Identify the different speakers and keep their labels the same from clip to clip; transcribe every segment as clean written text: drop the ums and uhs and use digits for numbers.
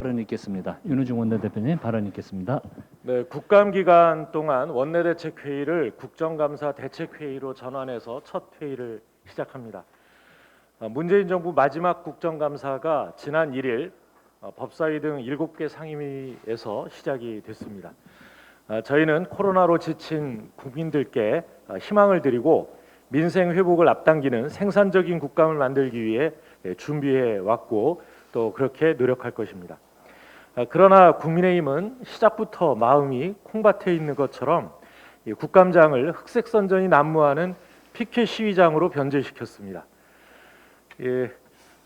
Speaker 1: 발언 있겠습니다. 윤호중 원내대표님 발언 있겠습니다.
Speaker 2: 네, 국감 기간 동안 원내대책회의를 국정감사 대책회의로 전환해서 첫 회의를 시작합니다. 문재인 정부 마지막 국정감사가 지난 1일 법사위 등 7개 상임위에서 시작이 됐습니다. 저희는 코로나로 지친 국민들께 희망을 드리고 민생 회복을 앞당기는 생산적인 국감을 만들기 위해 준비해 왔고 또 그렇게 노력할 것입니다. 그러나 국민의힘은 시작부터 마음이 콩밭에 있는 것처럼 국감장을 흑색 선전이 난무하는 피켓 시위장으로 변질시켰습니다.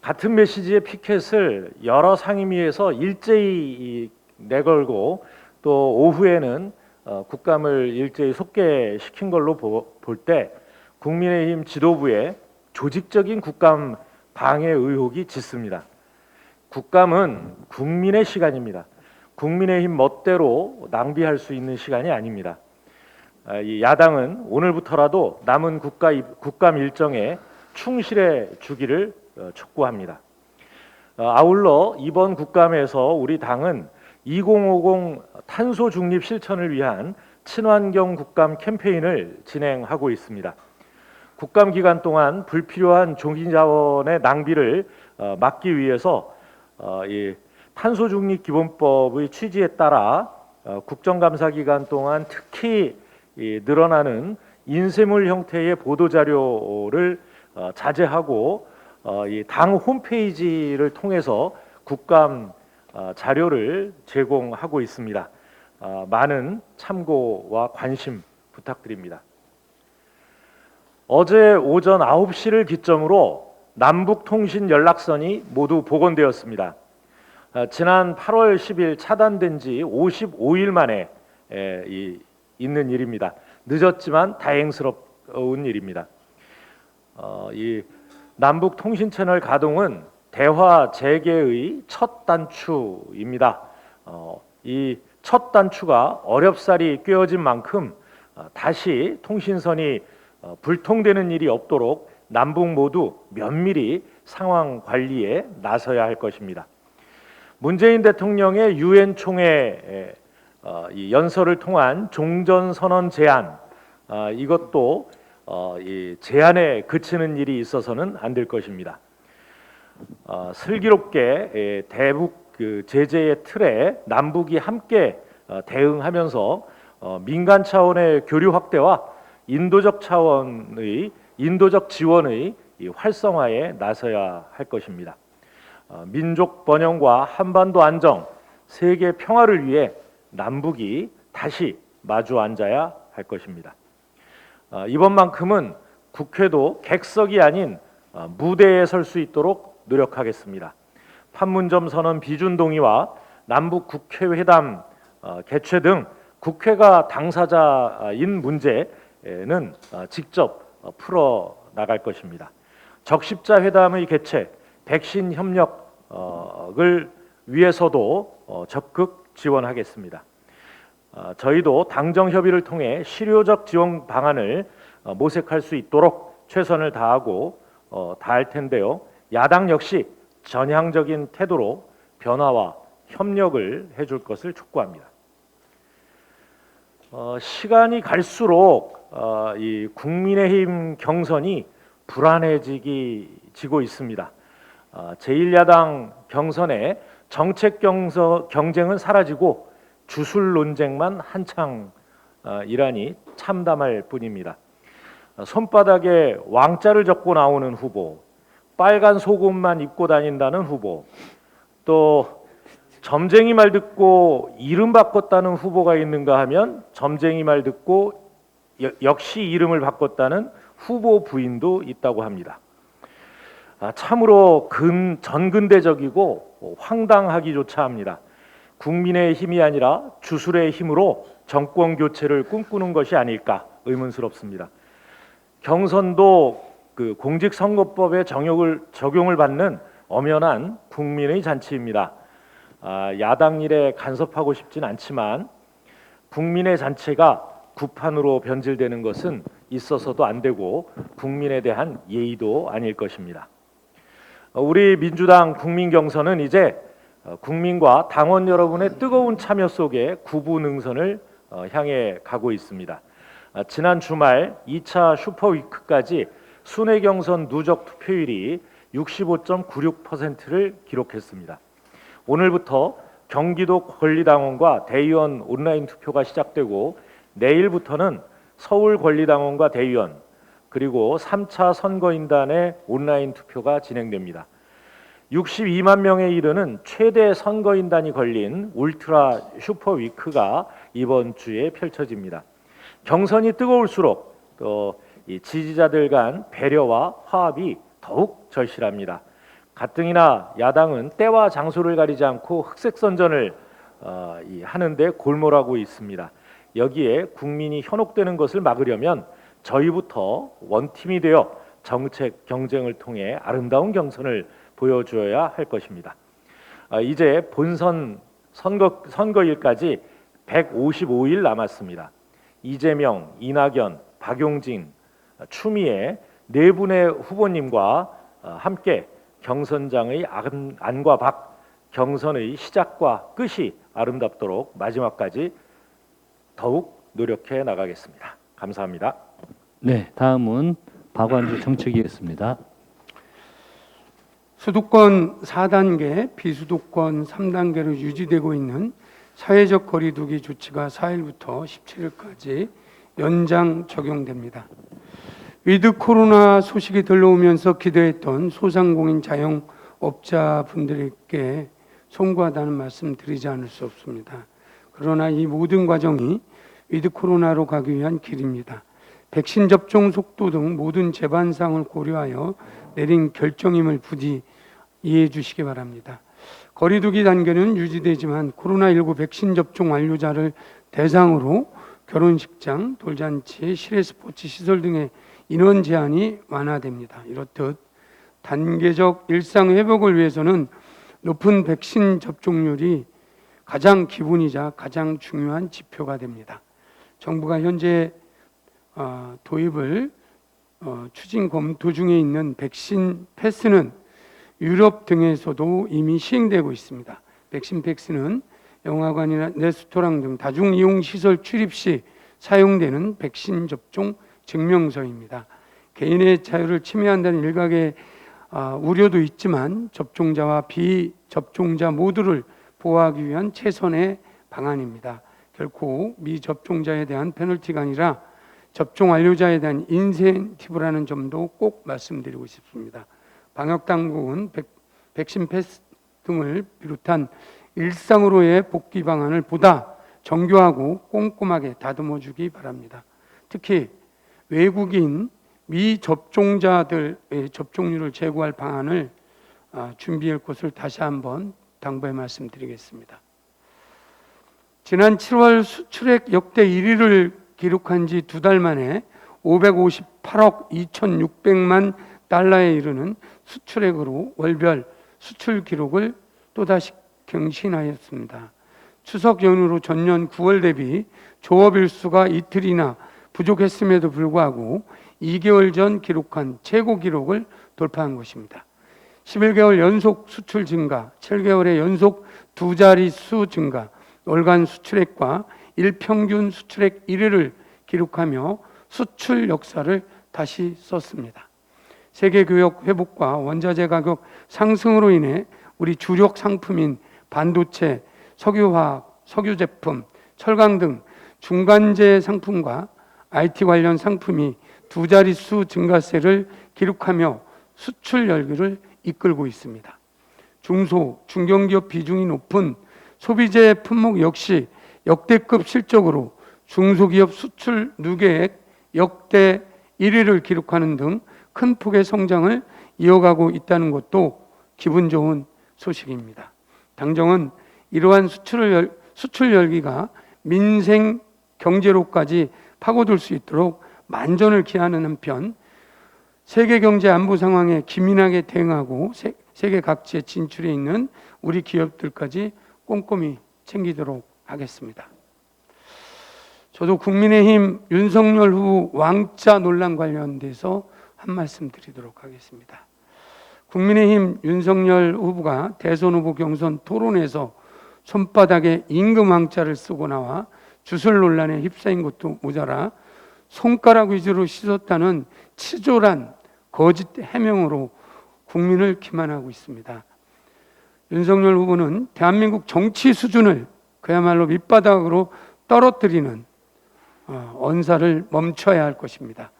Speaker 2: 같은 메시지의 피켓을 여러 상임위에서 일제히 내걸고 또 오후에는 국감을 일제히 속개시킨 걸로 볼 때 국민의힘 지도부의 조직적인 국감 방해 의혹이 짙습니다. 국감은 국민의 시간입니다. 국민의힘 멋대로 낭비할 수 있는 시간이 아닙니다. 이 야당은 오늘부터라도 남은 국감 일정에 충실해 주기를 촉구합니다. 아울러 이번 국감에서 우리 당은 2050 탄소 중립 실천을 위한 친환경 국감 캠페인을 진행하고 있습니다. 국감 기간 동안 불필요한 종이 자원의 낭비를 막기 위해서 이 탄소 중립 기본법의 취지에 따라 국정감사 기간 동안 특히 늘어나는 인쇄물 형태의 보도 자료를 자제하고 이 당 홈페이지를 통해서 국감 자료를 제공하고 있습니다. 많은 참고와 관심 부탁드립니다. 어제 오전 9시를 기점으로 남북통신 연락선이 모두 복원되었습니다. 지난 8월 10일 차단된 지 55일 만에 있는 일입니다. 늦었지만 다행스러운 일입니다. 이 남북통신 채널 가동은 대화 재개의 첫 단추입니다. 이 첫 단추가 어렵사리 꿰어진 만큼 다시 통신선이 불통되는 일이 없도록 남북 모두 면밀히 상황 관리에 나서야 할 것입니다. 문재인 대통령의 유엔 총회 연설을 통한 종전선언 제안, 이것도 이 제안에 그치는 일이 있어서는 안 될 것입니다. 슬기롭게 대북 제재의 틀에 남북이 함께 대응하면서 민간 차원의 교류 확대와 인도적 차원의 인도적 지원의 활성화에 나서야 할 것입니다. 민족 번영과 한반도 안정, 세계 평화를 위해 남북이 다시 마주 앉아야 할 것입니다. 이번만큼은 국회도 객석이 아닌 무대에 설 수 있도록 노력하겠습니다. 판문점 선언 비준 동의와 남북 국회회담 개최 등 국회가 당사자인 문제는 직접 풀어 나갈 것입니다. 적십자 회담의 개최, 백신 협력을 위해서도 적극 지원하겠습니다. 저희도 당정 협의를 통해 실효적 지원 방안을 모색할 수 있도록 최선을 다할 텐데요. 야당 역시 전향적인 태도로 변화와 협력을 해줄 것을 촉구합니다. 시간이 갈수록 이 국민의힘 경선이 불안해지고 있습니다. 제1야당 경선에 정책 경쟁은 사라지고 주술 논쟁만 한창이라니 참담할 뿐입니다. 손바닥에 왕자를 적고 나오는 후보, 빨간 속옷만 입고 다닌다는 후보, 또 점쟁이 말 듣고 이름 바꿨다는 후보가 있는가 하면 점쟁이 말 듣고 역시 이름을 바꿨다는 후보 부인도 있다고 합니다. 참으로 전근대적이고 황당하기조차 합니다. 국민의 힘이 아니라 주술의 힘으로 정권 교체를 꿈꾸는 것이 아닐까 의문스럽습니다. 경선도 공직선거법의 적용을 받는 엄연한 국민의 잔치입니다. 야당 일에 간섭하고 싶진 않지만 국민의 잔치가 구판으로 변질되는 것은 있어서도 안 되고 국민에 대한 예의도 아닐 것입니다. 우리 민주당 국민 경선은 이제 국민과 당원 여러분의 뜨거운 참여 속에 구부능선을 향해 가고 있습니다. 지난 주말 2차 슈퍼위크까지 순회 경선 누적 투표율이 65.96%를 기록했습니다. 오늘부터 경기도 권리당원과 대의원 온라인 투표가 시작되고 내일부터는 서울 권리당원과 대의원 그리고 3차 선거인단의 온라인 투표가 진행됩니다. 62만 명에 이르는 최대 선거인단이 걸린 울트라 슈퍼위크가 이번 주에 펼쳐집니다. 경선이 뜨거울수록 이 지지자들 간 배려와 화합이 더욱 절실합니다. 가뜩이나 야당은 때와 장소를 가리지 않고 흑색 선전을 하는데 골몰하고 있습니다. 여기에 국민이 현혹되는 것을 막으려면 저희부터 원팀이 되어 정책 경쟁을 통해 아름다운 경선을 보여줘야 할 것입니다. 이제 본선 선거일까지 155일 남았습니다. 이재명, 이낙연, 박용진, 추미애 네 분의 후보님과 함께 경선장의 안과 밖, 경선의 시작과 끝이 아름답도록 마지막까지 더욱 노력해 나가겠습니다. 감사합니다.
Speaker 1: 네, 다음은 박완주 정책위였습니다.
Speaker 3: 수도권 4단계, 비수도권 3단계로 유지되고 있는 사회적 거리두기 조치가 4일부터 17일까지 연장 적용됩니다. 위드 코로나 소식이 들러오면서 기대했던 소상공인 자영업자분들에게 송구하다는 말씀 드리지 않을 수 없습니다. 그러나 이 모든 과정이 위드 코로나로 가기 위한 길입니다. 백신 접종 속도 등 모든 제반상을 고려하여 내린 결정임을 부디 이해해 주시기 바랍니다. 거리두기 단계는 유지되지만 코로나19 백신 접종 완료자를 대상으로 결혼식장, 돌잔치, 실내 스포츠 시설 등의 인원 제한이 완화됩니다. 이렇듯 단계적 일상 회복을 위해서는 높은 백신 접종률이 가장 기본이자 가장 중요한 지표가 됩니다. 정부가 현재 도입을 추진 검토 중에 있는 백신 패스는 유럽 등에서도 이미 시행되고 있습니다. 백신 패스는 영화관이나 레스토랑 등 다중이용시설 출입 시 사용되는 백신 접종 증명서입니다. 개인의 자유를 침해한다는 일각의 우려도 있지만 접종자와 비접종자 모두를 보호하기 위한 최선의 방안입니다. 결코 미접종자에 대한 페널티가 아니라 접종 완료자에 대한 인센티브라는 점도 꼭 말씀드리고 싶습니다. 방역당국은 백신 패스 등을 비롯한 일상으로의 복귀 방안을 보다 정교하고 꼼꼼하게 다듬어 주기 바랍니다. 특히 외국인 미접종자들의 접종률을 제고할 방안을 준비할 것을 다시 한번 당부해 말씀드리겠습니다. 지난 7월 수출액 역대 1위를 기록한 지 2달 만에 558억 2,600만 달러에 이르는 수출액으로 월별 수출 기록을 또다시 경신하였습니다. 추석 연휴로 전년 9월 대비 조업 일수가 이틀이나 부족했음에도 불구하고 2개월 전 기록한 최고 기록을 돌파한 것입니다. 11개월 연속 수출 증가, 7개월의 연속 두 자릿수 증가, 월간 수출액과 일평균 수출액 1위를 기록하며 수출 역사를 다시 썼습니다. 세계 교역 회복과 원자재 가격 상승으로 인해 우리 주력 상품인 반도체, 석유화학, 석유 제품, 철강 등 중간재 상품과 IT 관련 상품이 두 자릿수 증가세를 기록하며 수출 열기를 이끌고 있습니다. 중소, 중견기업 비중이 높은 소비재 품목 역시 역대급 실적으로 중소기업 수출 누계액 역대 1위를 기록하는 등 큰 폭의 성장을 이어가고 있다는 것도 기분 좋은 소식입니다. 당정은 이러한 수출 열기가 민생 경제로까지 파고들 수 있도록 만전을 기하는 한편 세계 경제 안보 상황에 기민하게 대응하고 세계 각지에 진출해 있는 우리 기업들까지 꼼꼼히 챙기도록 하겠습니다. 저도 국민의힘 윤석열 후보 왕자 논란 관련돼서 한 말씀 드리도록 하겠습니다. 국민의힘 윤석열 후보가 대선 후보 경선 토론에서 손바닥에 임금왕자를 쓰고 나와 주술 논란에 휩싸인 것도 모자라 손가락 위주로 씻었다는 치졸한 거짓 해명으로 국민을 기만하고 있습니다. 윤석열 후보는 대한민국 정치 수준을 그야말로 밑바닥으로 떨어뜨리는 언사를 멈춰야 할 것입니다.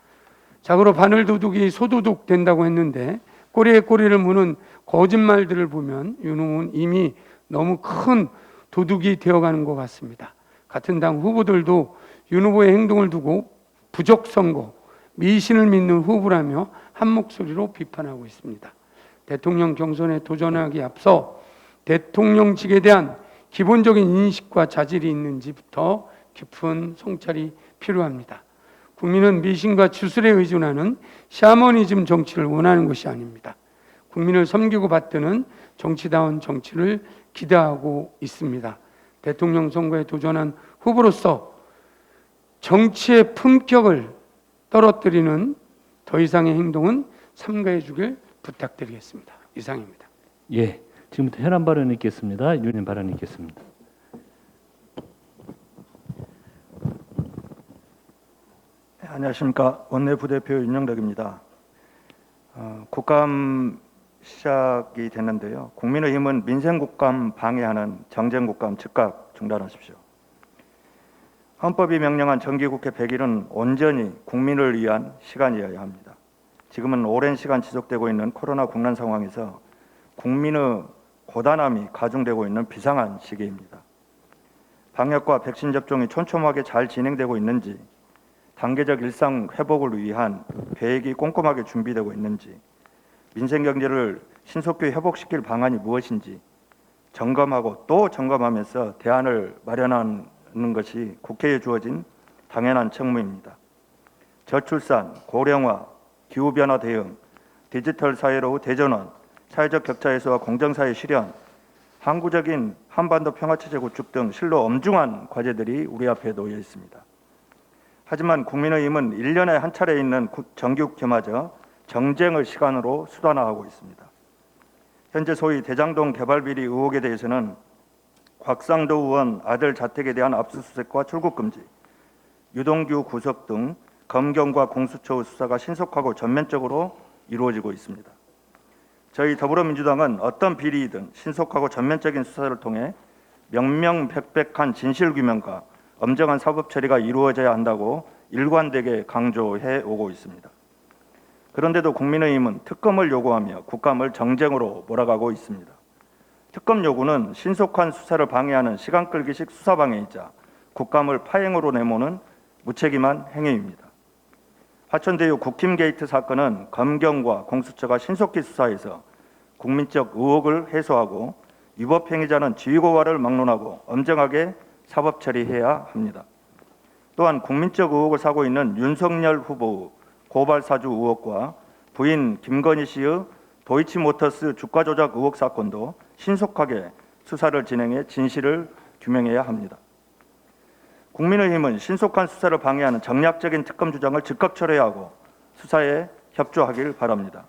Speaker 3: 자고로 바늘도둑이 소도둑 된다고 했는데 꼬리에 꼬리를 무는 거짓말들을 보면 윤 후보는 이미 너무 큰 도둑이 되어가는 것 같습니다. 같은 당 후보들도 윤 후보의 행동을 두고 부적선거, 미신을 믿는 후보라며 한 목소리로 비판하고 있습니다. 대통령 경선에 도전하기 앞서 대통령직에 대한 기본적인 인식과 자질이 있는지부터 깊은 성찰이 필요합니다. 국민은 미신과 주술에 의존하는 샤머니즘 정치를 원하는 것이 아닙니다. 국민을 섬기고 받드는 정치다운 정치를 기대하고 있습니다. 대통령 선거에 도전한 후보로서 정치의 품격을 떨어뜨리는 더 이상의 행동은 삼가해 주길 부탁드리겠습니다. 이상입니다.
Speaker 1: 예, 지금부터 현안 발언 있겠습니다. 윤인 발언 있겠습니다.
Speaker 4: 네, 안녕하십니까. 원내부대표 윤영덕입니다. 국감 시작이 됐는데요. 국민의힘은 민생국감 방해하는 정쟁국감 즉각 중단하십시오. 헌법이 명령한 정기국회 100일은 온전히 국민을 위한 시간이어야 합니다. 지금은 오랜 시간 지속되고 있는 코로나 국난 상황에서 국민의 고단함이 가중되고 있는 비상한 시기입니다. 방역과 백신 접종이 촘촘하게 잘 진행되고 있는지, 단계적 일상 회복을 위한 계획이 꼼꼼하게 준비되고 있는지, 민생 경제를 신속히 회복시킬 방안이 무엇인지 점검하고 또 점검하면서 대안을 마련하는 것이 국회에 주어진 당연한 책무입니다. 저출산, 고령화, 기후변화 대응, 디지털 사회로 대전환, 사회적 격차 해소와 공정사회 실현, 항구적인 한반도 평화체제 구축 등 실로 엄중한 과제들이 우리 앞에 놓여 있습니다. 하지만 국민의힘은 1년에 한 차례 있는 정기국회마저 정쟁의 시간으로 수단화하고 있습니다. 현재 소위 대장동 개발 비리 의혹에 대해서는 곽상도 의원 아들 자택에 대한 압수수색과 출국 금지, 유동규 구속 등 검경과 공수처의 수사가 신속하고 전면적으로 이루어지고 있습니다. 저희 더불어민주당은 어떤 비리이든 신속하고 전면적인 수사를 통해 명명백백한 진실규명과 엄정한 사법 처리가 이루어져야 한다고 일관되게 강조해 오고 있습니다. 그런데도 국민의힘은 특검을 요구하며 국감을 정쟁으로 몰아가고 있습니다. 특검 요구는 신속한 수사를 방해하는 시간 끌기식 수사 방해이자 국감을 파행으로 내모는 무책임한 행위입니다. 화천대유 국힘 게이트 사건은 검경과 공수처가 신속히 수사해서 국민적 의혹을 해소하고 위법 행위자는 지위고발을 막론하고 엄정하게 사법 처리해야 합니다. 또한 국민적 의혹을 사고 있는 윤석열 후보의 고발 사주 의혹과 부인 김건희 씨의 도이치모터스 주가 조작 의혹 사건도 신속하게 수사를 진행해 진실을 규명해야 합니다. 국민의힘은 신속한 수사를 방해하는 정략적인 특검 주장을 즉각 철회하고 수사에 협조하길 바랍니다.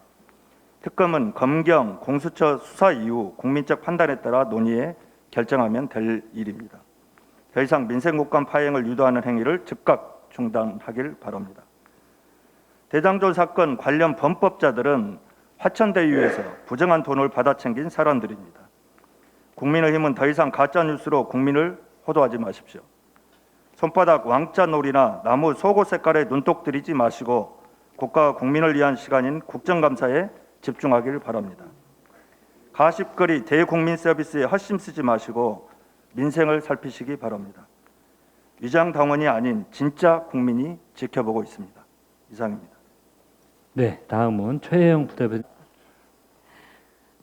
Speaker 4: 특검은 검경, 공수처 수사 이후 국민적 판단에 따라 논의해 결정하면 될 일입니다. 더 이상 민생국감 파행을 유도하는 행위를 즉각 중단하길 바랍니다. 대장동 사건 관련 범법자들은 화천대유에서 부정한 돈을 받아챙긴 사람들입니다. 국민의힘은 더 이상 가짜뉴스로 국민을 호도하지 마십시오. 손바닥 왕자놀이나 나무 속옷 색깔에 눈독 들이지 마시고 국가와 국민을 위한 시간인 국정감사에 집중하길 바랍니다. 가십거리 대국민 서비스에 헛심 쓰지 마시고 민생을 살피시기 바랍니다. 위장당원이 아닌 진짜 국민이 지켜보고 있습니다. 이상입니다.
Speaker 1: 네, 다음은 최혜영 부대표.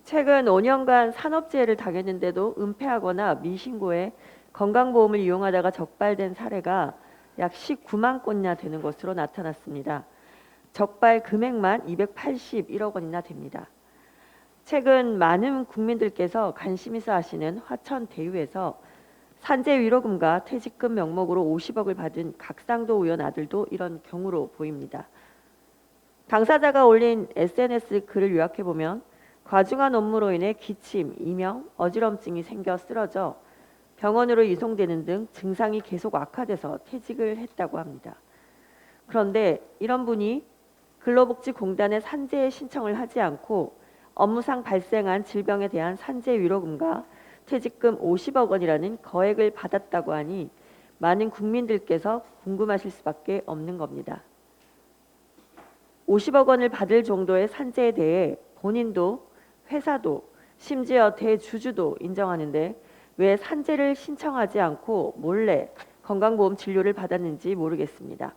Speaker 5: 최근 5년간 산업재해를 당했는데도 은폐하거나 미신고해 건강보험을 이용하다가 적발된 사례가 약 19만 건이나 되는 것으로 나타났습니다. 적발 금액만 281억 원이나 됩니다. 최근 많은 국민들께서 관심 있어 하시는 화천대유에서 산재 위로금과 퇴직금 명목으로 50억을 받은 곽상도 의원 아들도 이런 경우로 보입니다. 당사자가 올린 SNS 글을 요약해보면 과중한 업무로 인해 기침, 이명, 어지럼증이 생겨 쓰러져 병원으로 이송되는 등 증상이 계속 악화돼서 퇴직을 했다고 합니다. 그런데 이런 분이 근로복지공단에 산재 신청을 하지 않고 업무상 발생한 질병에 대한 산재 위로금과 퇴직금 50억 원이라는 거액을 받았다고 하니 많은 국민들께서 궁금하실 수밖에 없는 겁니다. 50억 원을 받을 정도의 산재에 대해 본인도 회사도 심지어 대주주도 인정하는데 왜 산재를 신청하지 않고 몰래 건강보험 진료를 받았는지 모르겠습니다.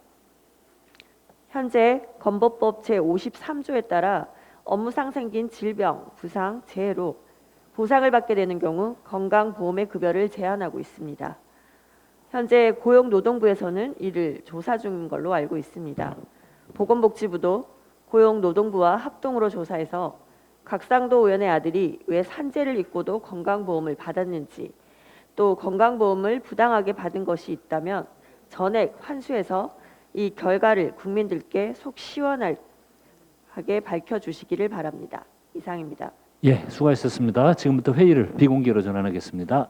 Speaker 5: 현재 건보법 제53조에 따라 업무상 생긴 질병, 부상, 재해로 보상을 받게 되는 경우 건강보험의 급여를 제한하고 있습니다. 현재 고용노동부에서는 이를 조사 중인 걸로 알고 있습니다. 보건복지부도 고용노동부와 합동으로 조사해서 곽상도 의원의 아들이 왜 산재를 입고도 건강보험을 받았는지, 또 건강보험을 부당하게 받은 것이 있다면 전액 환수해서 이 결과를 국민들께 속 시원하게 밝혀주시기를 바랍니다. 이상입니다.
Speaker 1: 예, 수고하셨습니다. 지금부터 회의를 비공개로 전환하겠습니다.